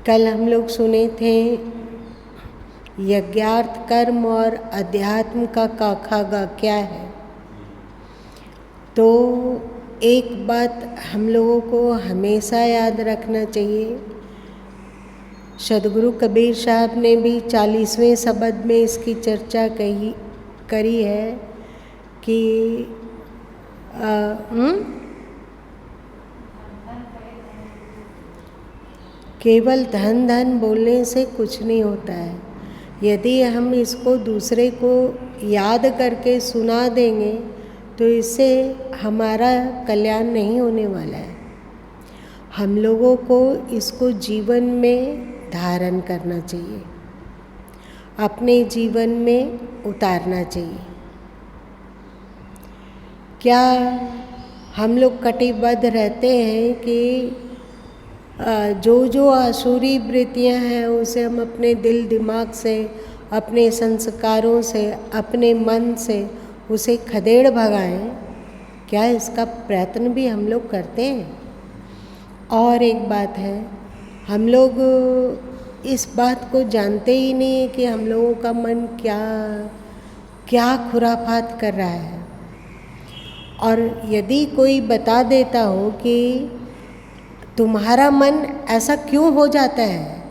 कल हम लोग सुने थे यज्ञार्थ कर्म और अध्यात्म का काखा क्या है। तो एक बात हम लोगों को हमेशा याद रखना चाहिए, सदगुरु कबीर साहब ने भी 40वें शब्द में इसकी चर्चा करी है कि केवल धन धन बोलने से कुछ नहीं होता है। यदि हम इसको दूसरे को याद करके सुना देंगे तो इससे हमारा कल्याण नहीं होने वाला है। हम लोगों को इसको जीवन में धारण करना चाहिए, अपने जीवन में उतारना चाहिए। क्या हम लोग कटिबद्ध रहते हैं कि जो आसुरी वृत्तियां हैं उसे हम अपने दिल दिमाग से, अपने संस्कारों से, अपने मन से उसे खदेड़ भगाएं? क्या इसका प्रयत्न भी हम लोग करते हैं? और एक बात है, हम लोग इस बात को जानते ही नहीं है कि हम लोगों का मन क्या क्या खुराफात कर रहा है। और यदि कोई बता देता हो कि तुम्हारा मन ऐसा क्यों हो जाता है,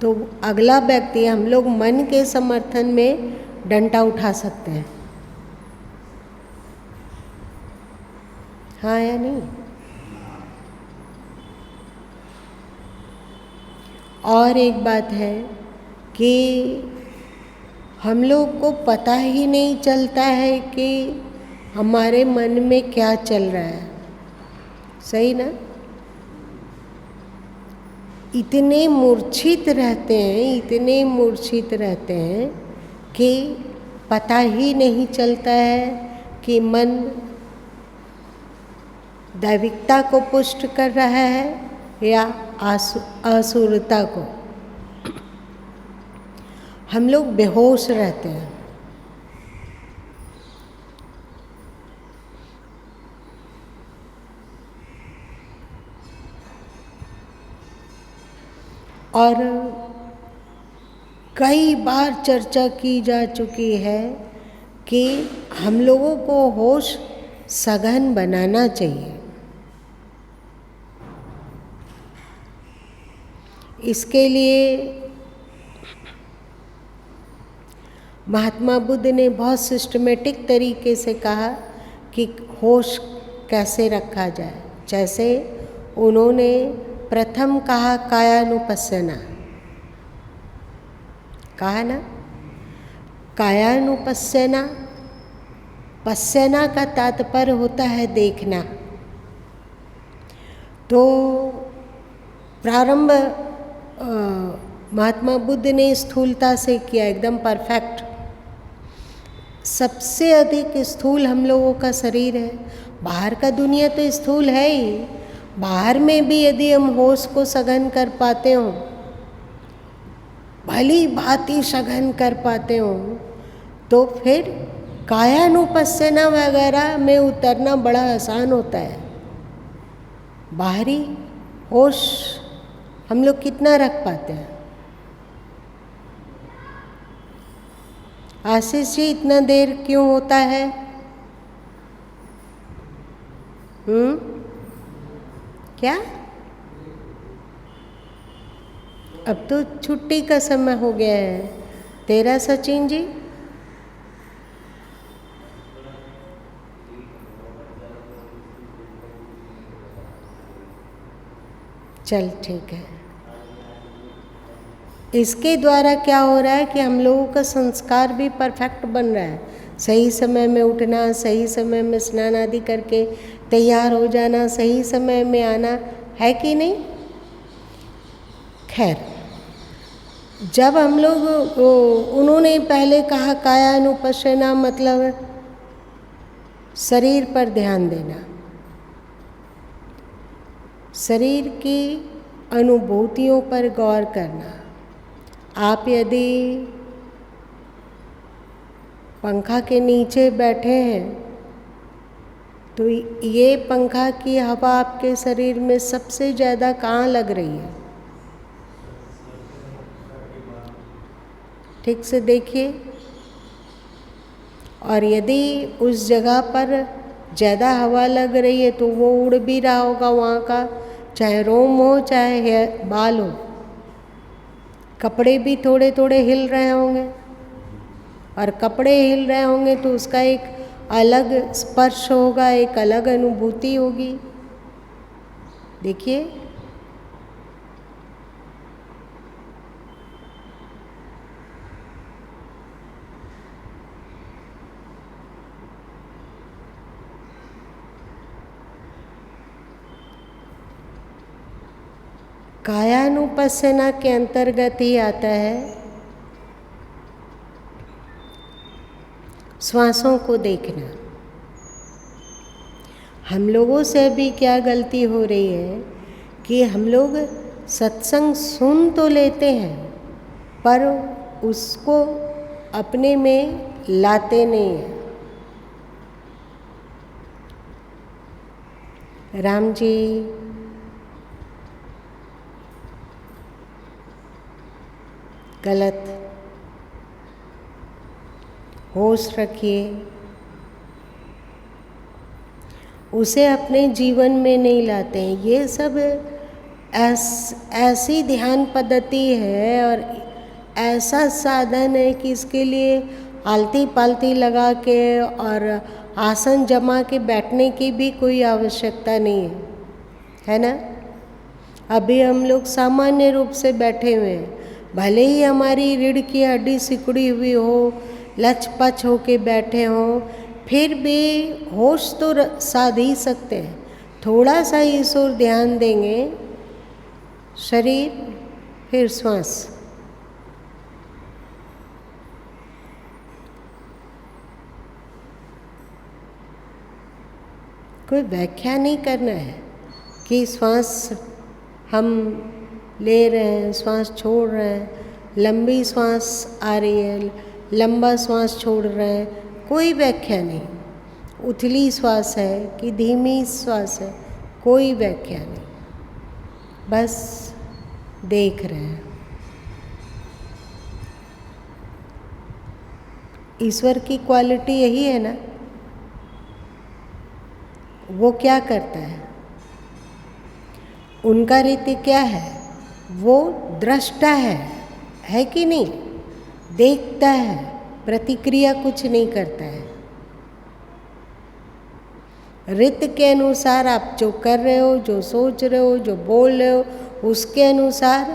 तो अगला व्यक्ति, हम लोग मन के समर्थन में डंडा उठा सकते हैं, हाँ या नहीं? और एक बात है कि हम लोग को पता ही नहीं चलता है कि हमारे मन में क्या चल रहा है, सही ना? इतने मूर्छित रहते हैं कि पता ही नहीं चलता है कि मन दैविकता को पुष्ट कर रहा है या असुरता को। हम लोग बेहोश रहते हैं। और कई बार चर्चा की जा चुकी है कि हम लोगों को होश सघन बनाना चाहिए। इसके लिए महात्मा बुद्ध ने बहुत सिस्टमेटिक तरीके से कहा कि होश कैसे रखा जाए। जैसे उन्होंने प्रथम कहा कायानुपस्सना, कहा ना, कायानुपस्सना। पस्सना का तात्पर्य होता है देखना। तो प्रारंभ महात्मा बुद्ध ने स्थूलता से किया, एकदम परफेक्ट। सबसे अधिक स्थूल हम लोगों का शरीर है। बाहर का दुनिया तो स्थूल है ही, बाहर में भी यदि हम होश को सघन कर पाते हो, भली भांति सघन कर पाते हो, तो फिर कायानुपस्सना वगैरह में उतरना बड़ा आसान होता है। बाहरी होश हम लोग कितना रख पाते हैं? आशीष जी, इतना देर क्यों होता है? क्या? अब तो छुट्टी का समय हो गया है तेरा सचिन जी। चल ठीक है। इसके द्वारा क्या हो रहा है कि हम लोगों का संस्कार भी परफेक्ट बन रहा है। सही समय में उठना, सही समय में स्नान आदि करके तैयार हो जाना, सही समय में आना, है कि नहीं? खैर, जब हम लोग, उन्होंने पहले कहा कायानुपस्सना मतलब शरीर पर ध्यान देना, शरीर की अनुभूतियों पर गौर करना। आप यदि पंखा के नीचे बैठे हैं तो ये पंखा की हवा आपके शरीर में सबसे ज़्यादा कहाँ लग रही है? ठीक से देखिए। और यदि उस जगह पर ज़्यादा हवा लग रही है तो वो उड़ भी रहा होगा वहाँ का, चाहे रोम हो चाहे बाल हो। कपड़े भी थोड़े थोड़े हिल रहे होंगे, और कपड़े हिल रहे होंगे तो उसका एक अलग स्पर्श होगा, एक अलग अनुभूति होगी। देखिए, कायानुपस्सना के अंतर्गत ही आता है श्वासों को देखना। हम लोगों से भी क्या गलती हो रही है कि हम लोग सत्संग सुन तो लेते हैं पर उसको अपने में लाते नहीं हैं। राम जी, गलत। होश रखिए, उसे अपने जीवन में नहीं लाते हैं। ये सब ऐसी ध्यान पद्धति है और ऐसा साधन है कि इसके लिए आलती पालती लगा के और आसन जमा के बैठने की भी कोई आवश्यकता नहीं है ना। अभी हम लोग सामान्य रूप से बैठे हुए हैं, भले ही हमारी रीढ़ की हड्डी सिकुड़ी हुई हो, लचपच होके बैठे हों, फिर भी होश तो साध ही सकते हैं। थोड़ा सा इस ओर ध्यान देंगे, शरीर फिर श्वास। कोई व्याख्या नहीं करना है कि श्वास हम ले रहे हैं, श्वास छोड़ रहे हैं, लंबी श्वास आ रही है, लंबा श्वास छोड़ रहे हैं, कोई व्याख्या नहीं। उथली श्वास है कि धीमी श्वास है, कोई व्याख्या नहीं, बस देख रहे हैं। ईश्वर की क्वालिटी यही है ना। वो क्या करता है, उनका रीति क्या है, वो दृष्टा है कि नहीं, देखता है, प्रतिक्रिया कुछ नहीं करता है। रित के अनुसार आप जो कर रहे हो, जो सोच रहे हो, जो बोल रहे हो, उसके अनुसार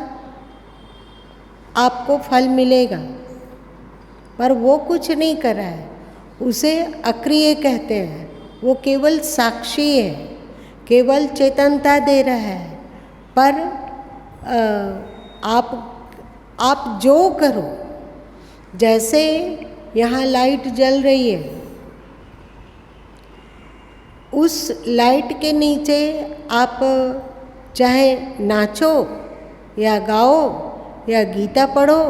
आपको फल मिलेगा, पर वो कुछ नहीं कर रहा है। उसे अक्रिय कहते हैं। वो केवल साक्षी है, केवल चेतनता दे रहा है, पर आप जो करो, जैसे यहाँ लाइट जल रही है, उस लाइट के नीचे आप चाहे नाचो या गाओ या गीता पढ़ो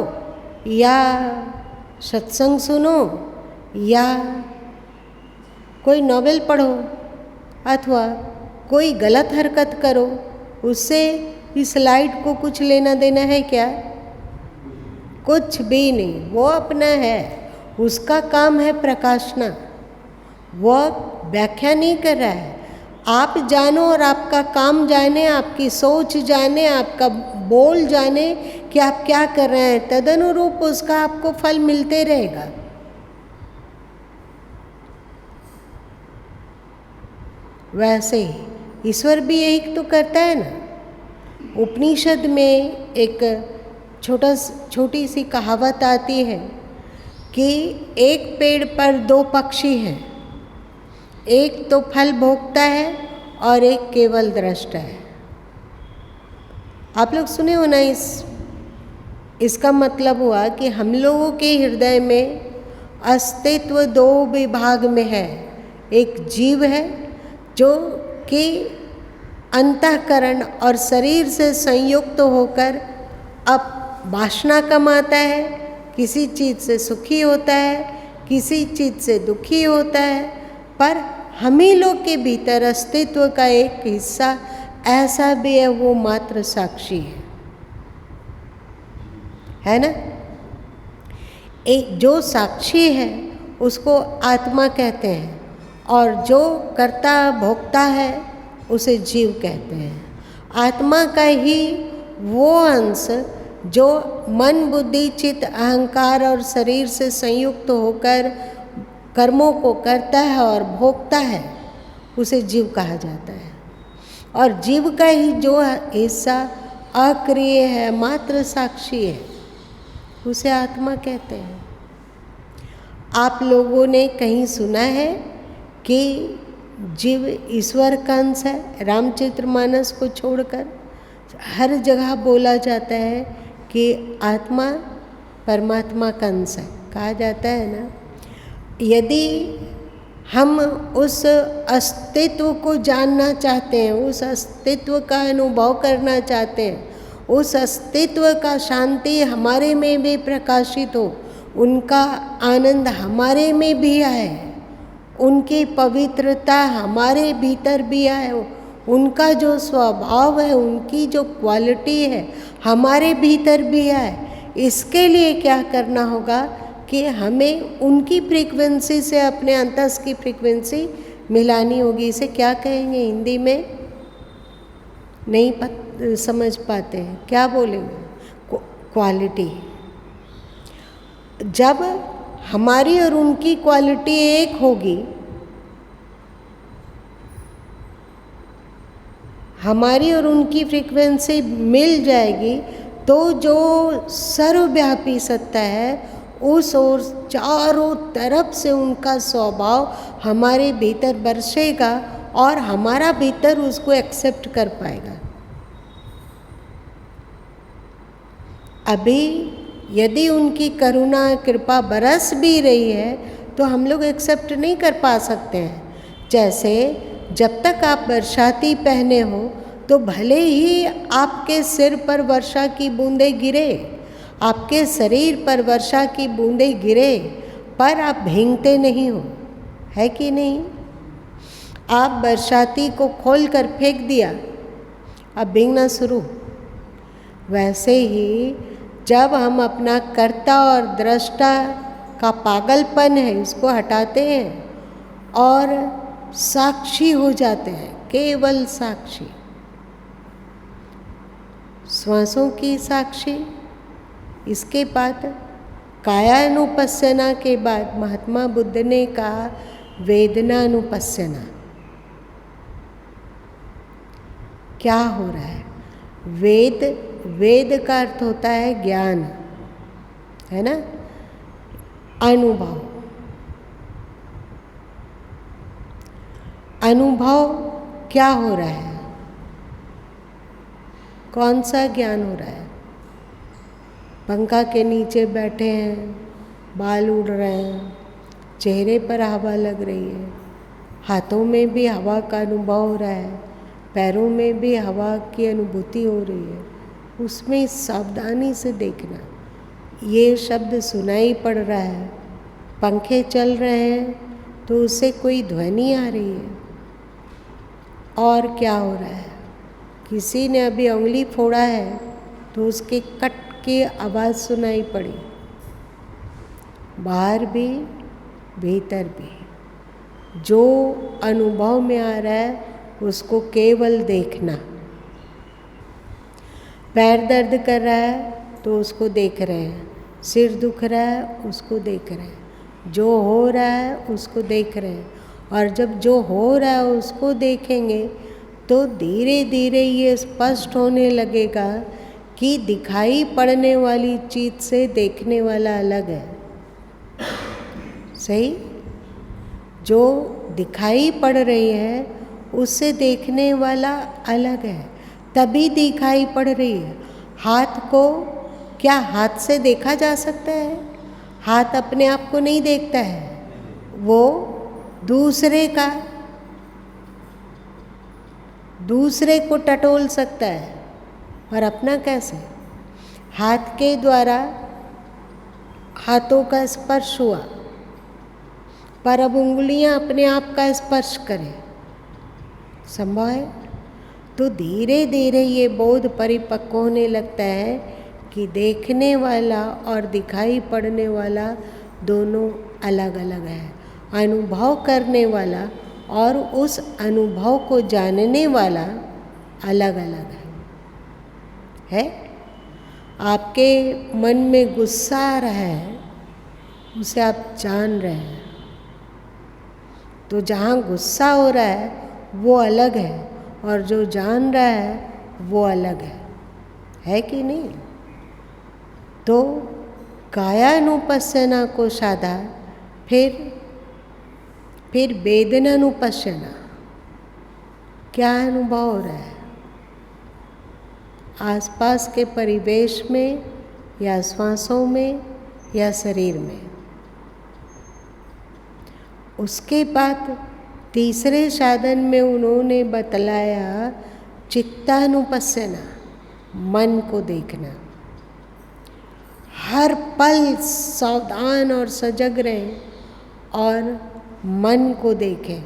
या सत्संग सुनो या कोई नॉवेल पढ़ो अथवा कोई गलत हरकत करो, उससे इस लाइट को कुछ लेना देना है क्या? कुछ भी नहीं। वो अपना है, उसका काम है प्रकाशना। वह व्याख्या नहीं कर रहा है। आप जानो और आपका काम जाने, आपकी सोच जाने, आपका बोल जाने कि आप क्या कर रहे हैं, तदनुरूप उसका आपको फल मिलते रहेगा। वैसे ही ईश्वर भी यही तो करता है ना। उपनिषद में एक छोटी सी कहावत आती है कि एक पेड़ पर दो पक्षी हैं, एक तो फल भोगता है और एक केवल दृष्टा है। आप लोग सुने हो ना। इसका मतलब हुआ कि हम लोगों के हृदय में अस्तित्व दो विभाग में है। एक जीव है जो कि अंतःकरण और शरीर से संयुक्त होकर अब वासना कमाता है, किसी चीज़ से सुखी होता है, किसी चीज़ से दुखी होता है, पर हम ही लोग के भीतर अस्तित्व का एक हिस्सा ऐसा भी है, वो मात्र साक्षी है ना। जो साक्षी है उसको आत्मा कहते हैं, और जो कर्ता भोक्ता है उसे जीव कहते हैं। आत्मा का ही वो अंश जो मन, बुद्धि, चित्त, अहंकार और शरीर से संयुक्त होकर कर्मों को करता है और भोगता है, उसे जीव कहा जाता है। और जीव का ही जो हिस्सा अक्रिय है, मात्र साक्षी है, उसे आत्मा कहते हैं। आप लोगों ने कहीं सुना है कि जीव ईश्वर का अंश है? रामचरितमानस को छोड़कर हर जगह बोला जाता है कि आत्मा परमात्मा का अंश है, कहा जाता है ना। यदि हम उस अस्तित्व को जानना चाहते हैं, उस अस्तित्व का अनुभव करना चाहते हैं, उस अस्तित्व का शांति हमारे में भी प्रकाशित हो, उनका आनंद हमारे में भी आए, उनकी पवित्रता हमारे भीतर भी आए, उनका जो स्वभाव है, उनकी जो क्वालिटी है हमारे भीतर भी आए, इसके लिए क्या करना होगा कि हमें उनकी फ्रीक्वेंसी से अपने अंतस की फ्रीक्वेंसी मिलानी होगी। इसे क्या कहेंगे हिंदी में? नहीं समझ पाते हैं, क्या बोलेंगे? क्वालिटी। जब हमारी और उनकी क्वालिटी एक होगी, हमारी और उनकी फ्रीक्वेंसी मिल जाएगी, तो जो सर्वव्यापी सत्ता है उस ओर चारों तरफ से उनका स्वभाव हमारे भीतर बरसेगा और हमारा भीतर उसको एक्सेप्ट कर पाएगा। अभी यदि उनकी करुणा कृपा बरस भी रही है तो हम लोग एक्सेप्ट नहीं कर पा सकते हैं। जैसे जब तक आप बरसाती पहने हो तो भले ही आपके सिर पर वर्षा की बूंदें गिरे, आपके शरीर पर वर्षा की बूंदें गिरे, पर आप भींगते नहीं हो, है कि नहीं? आप बरसाती को खोल कर फेंक दिया, अब भींगना शुरू। वैसे ही जब हम अपना कर्ता और दृष्टा का पागलपन है उसको हटाते हैं और साक्षी हो जाते हैं, केवल साक्षी, श्वासों की साक्षी। इसके बाद कायानुपस्सना के बाद महात्मा बुद्ध ने कहा वेदनानुपस्सना। क्या हो रहा है? वेद का अर्थ होता है ज्ञान, है ना, अनुभव। अनुभव क्या हो रहा है? कौन सा ज्ञान हो रहा है? पंखा के नीचे बैठे हैं, बाल उड़ रहे हैं, चेहरे पर हवा लग रही है, हाथों में भी हवा का अनुभव हो रहा है, पैरों में भी हवा की अनुभूति हो रही है। उसमें सावधानी से देखना। ये शब्द सुनाई पड़ रहा है, पंखे चल रहे हैं तो उससे कोई ध्वनि आ रही है। और क्या हो रहा है? किसी ने अभी उंगली फोड़ा है तो उसके कट की आवाज़ सुनाई पड़ी, बाहर भी भीतर भी। जो अनुभव में आ रहा है उसको केवल देखना। पैर दर्द कर रहा है तो उसको देख रहे हैं, सिर दुख रहा है उसको देख रहे हैं, जो हो रहा है उसको देख रहे हैं। और जब जो हो रहा है उसको देखेंगे तो धीरे धीरे ये स्पष्ट होने लगेगा कि दिखाई पड़ने वाली चीज़ से देखने वाला अलग है। सही? जो दिखाई पड़ रही है उससे देखने वाला अलग है, तभी दिखाई पड़ रही है। हाथ को क्या हाथ से देखा जा सकता है? हाथ अपने आप को नहीं देखता है, वो दूसरे को टटोल सकता है, और अपना कैसे? हाथ के द्वारा हाथों का स्पर्श हुआ, पर अब उंगलियां अपने आप का स्पर्श करें, संभव है? तो धीरे धीरे ये बोध परिपक्व होने लगता है कि देखने वाला और दिखाई पड़ने वाला दोनों अलग अलग है। अनुभव करने वाला और उस अनुभव को जानने वाला अलग अलग है। आपके मन में गुस्सा आ रहा है, उसे आप जान रहे हैं, तो जहाँ गुस्सा हो रहा है वो अलग है और जो जान रहा है वो अलग है कि नहीं? तो कायानुपस्सना को साधा, फिर वेदनानुपस्सना। क्या अनुभव हो रहा है आसपास के परिवेश में या श्वासों में या शरीर में? उसके बाद तीसरे साधन में उन्होंने बतलाया चित्तानुपस्सना, मन को देखना। हर पल सावधान और सजग रहें और मन को देखें।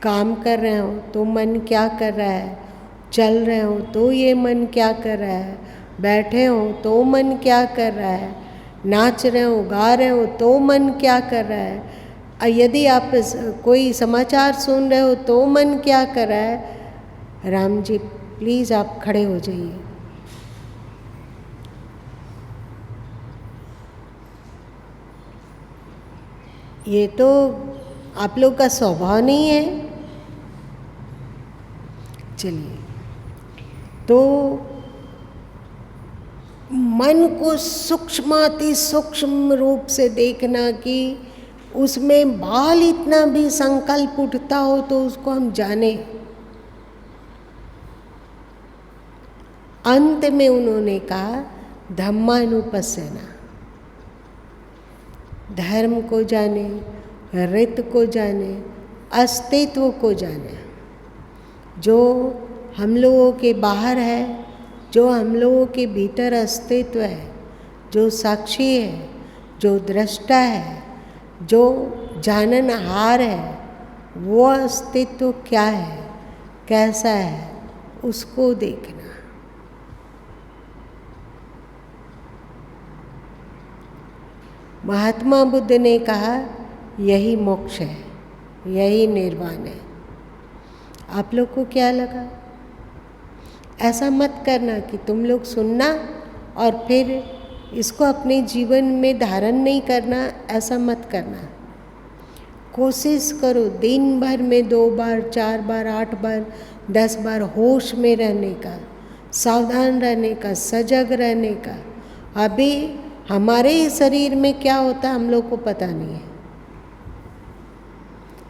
काम कर रहे हो तो मन क्या कर रहा है, चल रहे हो तो ये मन क्या कर रहा है, बैठे हो तो मन क्या कर रहा है, नाच रहे हो गा रहे हो तो मन क्या कर रहा है, यदि आप कोई समाचार सुन रहे हो तो मन क्या कर रहा है। राम जी प्लीज़ आप खड़े हो जाइए। ये तो आप लोग का स्वभाव नहीं है। चलिए, तो मन को सूक्ष्माति सूक्ष्म रूप से देखना कि उसमें बाल इतना भी संकल्प उठता हो तो उसको हम जाने। अंत में उन्होंने कहा धम्मानुपस्सना, धर्म को जाने, रित को जाने, अस्तित्व को जाने। जो हम लोगों के बाहर है, जो हम लोगों के भीतर अस्तित्व है, जो साक्षी है, जो दृष्टा है, जो जाननहार है, वो अस्तित्व क्या है, कैसा है, उसको देखना। महात्मा बुद्ध ने कहा यही मोक्ष है, यही निर्वाण है। आप लोग को क्या लगा? ऐसा मत करना कि तुम लोग सुनना और फिर इसको अपने जीवन में धारण नहीं करना, ऐसा मत करना। कोशिश करो दिन भर में 2 बार, 4 बार, 8 बार, 10 बार होश में रहने का, सावधान रहने का, सजग रहने का। अभी हमारे शरीर में क्या होता है हम लोग को पता नहीं है।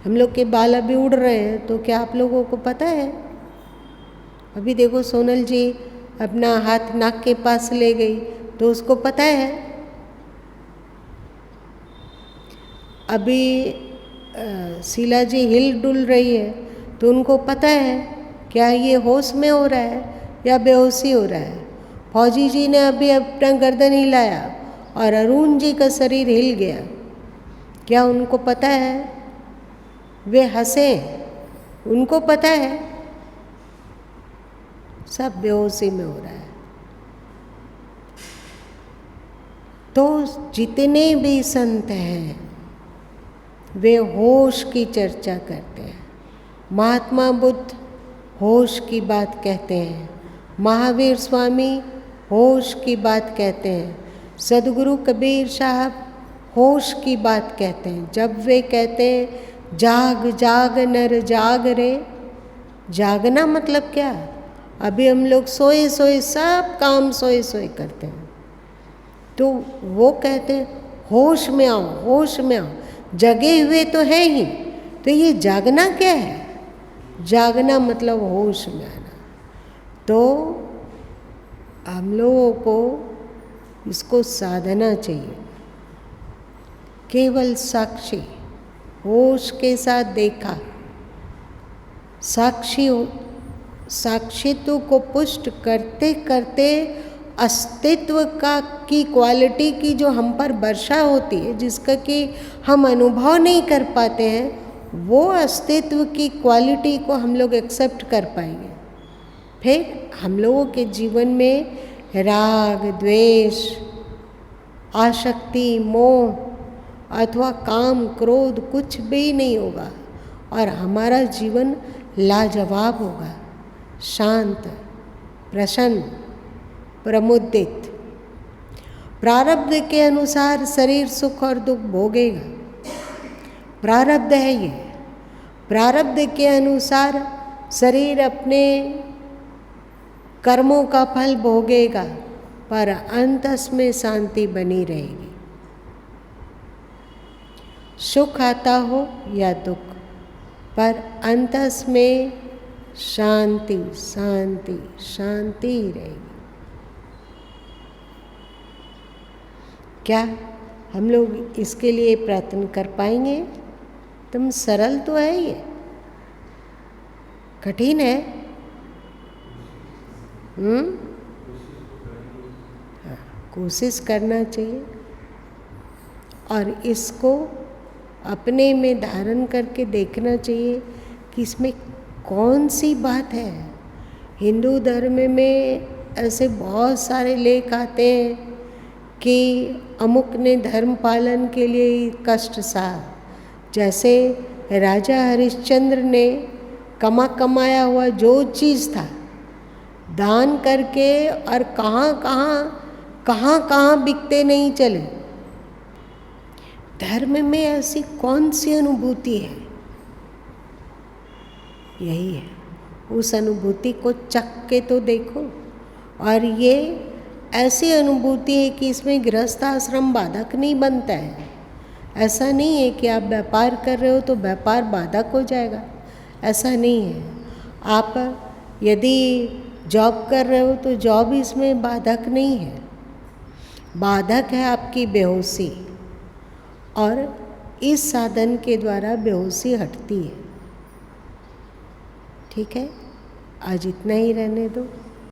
हम लोग के बाल अभी उड़ रहे हैं तो क्या आप लोगों को पता है? अभी देखो सोनल जी अपना हाथ नाक के पास ले गई तो उसको पता है। अभी शीला जी हिल डुल रही है तो उनको पता है क्या ये होश में हो रहा है या बेहोशी हो रहा है। फौजी जी ने अभी अपना गर्दन हिलाया और अरुण जी का शरीर हिल गया, क्या उनको पता है? वे हंसे, उनको पता है सब बेहोशी में हो रहा है। तो जितने भी संत हैं वे होश की चर्चा करते हैं। महात्मा बुद्ध होश की बात कहते हैं, महावीर स्वामी होश की बात कहते हैं, सदगुरु कबीर साहब होश की बात कहते हैं। जब वे कहते हैं जाग जाग नर जाग रे, जागना मतलब क्या? अभी हम लोग सोए सोए सब काम सोए सोए करते हैं, तो वो कहते हैं होश में आओ, होश में आओ। जगे हुए तो है ही, तो ये जागना क्या है? जागना मतलब होश में आना। तो हम लोगों को इसको साधना चाहिए। केवल साक्षी होश के साथ देखा, साक्षित्व को पुष्ट करते करते अस्तित्व की क्वालिटी की जो हम पर वर्षा होती है, जिसका कि हम अनुभव नहीं कर पाते हैं, वो अस्तित्व की क्वालिटी को हम लोग एक्सेप्ट कर पाएंगे। फिर हम लोगों के जीवन में राग, द्वेष, आसक्ति, मोह अथवा काम, क्रोध कुछ भी नहीं होगा और हमारा जीवन लाजवाब होगा, शांत, प्रसन्न, प्रमुदित। प्रारब्ध के अनुसार शरीर सुख और दुख भोगेगा, प्रारब्ध है ये। प्रारब्ध के अनुसार शरीर अपने कर्मों का फल भोगेगा, पर अंतस में शांति बनी रहेगी। सुख आता हो या दुख, पर अंतस में शांति शांति शांति ही रहेगी। क्या हम लोग इसके लिए प्रयत्न कर पाएंगे? तुम सरल तो है ये, कठिन है। हाँ, कोशिश करना चाहिए और इसको अपने में धारण करके देखना चाहिए कि इसमें कौन सी बात है। हिंदू धर्म में ऐसे बहुत सारे लेख आते हैं कि अमुक ने धर्म पालन के लिए कष्ट सहा, जैसे राजा हरिश्चंद्र ने कमाया हुआ जो चीज़ था दान करके और कहाँ बिकते नहीं चले। धर्म में ऐसी कौन सी अनुभूति है? यही है, उस अनुभूति को चख के तो देखो। और ये ऐसी अनुभूति है कि इसमें गृहस्थ आश्रम बाधक नहीं बनता है। ऐसा नहीं है कि आप व्यापार कर रहे हो तो व्यापार बाधक हो जाएगा, ऐसा नहीं है। आप यदि जॉब कर रहे हो तो जॉब इसमें बाधक नहीं है। बाधक है आपकी बेहोशी, और इस साधन के द्वारा बेहोशी हटती है। ठीक है, आज इतना ही रहने दो।